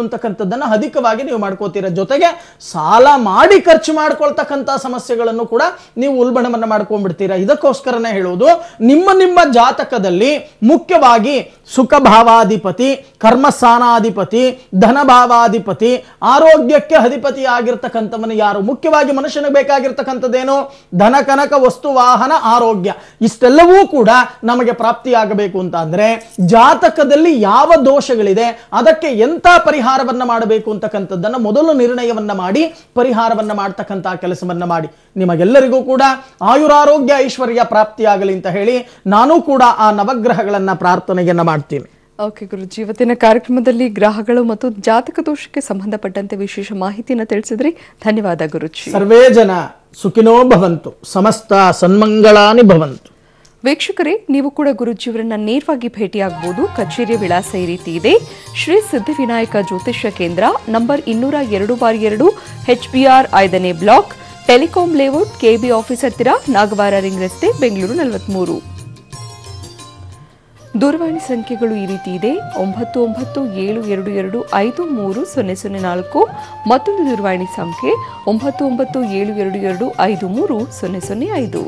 ಅಂತಕ್ಕಂಥದ್ದನ್ನ ಅಧಿಕವಾಗಿ ನೀವು ಮಾಡ್ಕೋತೀರ. ಜೊತೆಗೆ ಸಾಲ ಮಾಡಿ ಖರ್ಚು ಮಾಡ್ಕೊಳ್ತಕ್ಕಂಥ ಸಮಸ್ಯೆಗಳನ್ನು ಕೂಡ ನೀವು ಉಲ್ಬಣವನ್ನ ಮಾಡ್ಕೊಂಡ್ಬಿಡ್ತೀರಾ. ಇದಕ್ಕೋಸ್ಕರನೇ ಹೇಳುವುದು, ನಿಮ್ಮ ಜಾತಕದಲ್ಲಿ ಮುಖ್ಯವಾಗಿ ಸುಖ ಭಾವಾಧಿಪತಿ, ಕರ್ಮಸ್ಥಾನಾಧಿಪತಿ, ಧನಭಾವಾಧಿಪತಿ, ಆರೋಗ್ಯಕ್ಕೆ ಅಧಿಪತಿ ಆಗಿರ್ತಕ್ಕಂಥವನು ಯಾರು? ಮುಖ್ಯವಾಗಿ ಮನುಷ್ಯನಿಗೆ ಬೇಕಾಗಿರ್ತಕ್ಕಂಥದ್ದೇನು? ಧನ, ಕನಕ, ವಸ್ತು, ವಾಹನ, ಆರೋಗ್ಯ. ಇಷ್ಟೆಲ್ಲವೂ ಕೂಡ ನಮಗೆ ಪ್ರಾಪ್ತಿಯಾಗಬೇಕು ಅಂತ ಅಂದ್ರೆ ಜಾತಕದಲ್ಲಿ ಯಾವ ದೋಷಗಳಿದೆ, ಅದಕ್ಕೆ ಎಂತ ಪರಿಹಾರವನ್ನ ಮಾಡಬೇಕು ಅಂತಕ್ಕಂಥದ್ದನ್ನ ಮೊದಲು ನಿರ್ಣಯವನ್ನ ಮಾಡಿ ಪರಿಹಾರವನ್ನ ಮಾಡ್ತಕ್ಕಂಥ ಕೆಲಸವನ್ನ ಮಾಡಿ. ನಿಮಗೆಲ್ಲರಿಗೂ ಕೂಡ ಆಯುರಾರೋಗ್ಯ ಐಶ್ವರ್ಯ ಪ್ರಾಪ್ತಿಯಾಗಲಿ ಅಂತ ಹೇಳಿ ನಾನು ಕೂಡ ಆ ನವಗ್ರಹಗಳನ್ನ ಪ್ರಾರ್ಥನೆಯನ್ನ ಮಾಡ್ತೀನಿ. ಓಕೆ ಗುರುಜಿ, ಇವತ್ತಿನ ಕಾರ್ಯಕ್ರಮದಲ್ಲಿ ಗ್ರಹಗಳು ಮತ್ತು ಜಾತಕ ದೋಷಕ್ಕೆ ಸಂಬಂಧಪಟ್ಟಂತೆ ವಿಶೇಷ ಮಾಹಿತಿಯನ್ನು ತಿಳಿಸಿದ್ರಿ. ಧನ್ಯವಾದ ಗುರುಜಿ. ಸರ್ವೇ ಜನ ಸುಖಿನೋ ಭವಂತು, ಸಮಸ್ತ ಸನ್ಮಂಗಳಾನಿ ಭವಂತು. ವೀಕ್ಷಕರೇ, ನೀವು ಕೂಡ ಗುರುಜಿಯವರನ್ನ ನೇರವಾಗಿ ಭೇಟಿಯಾಗಬಹುದು. ಕಚೇರಿಯ ವಿಳಾಸ ಈ ರೀತಿ ಇದೆ: ಶ್ರೀ ಸಿದ್ಧಿವಿನಾಯಕ ಜ್ಯೋತಿಷ್ಯ ಕೇಂದ್ರ, ನಂಬರ್ 202/2, HBR 5ನೇ block, telecom layout, KB office ಹತ್ತಿರ, ನಾಗವಾರ ರಿಂಗ್ ರಸ್ತೆ, ಬೆಂಗಳೂರು 43. ದೂರವಾಣಿ ಸಂಖ್ಯೆಗಳು ಈ ರೀತಿ ಇದೆ: 9972253004. ಮತ್ತೊಂದು ದೂರವಾಣಿ ಸಂಖ್ಯೆ 9972253005.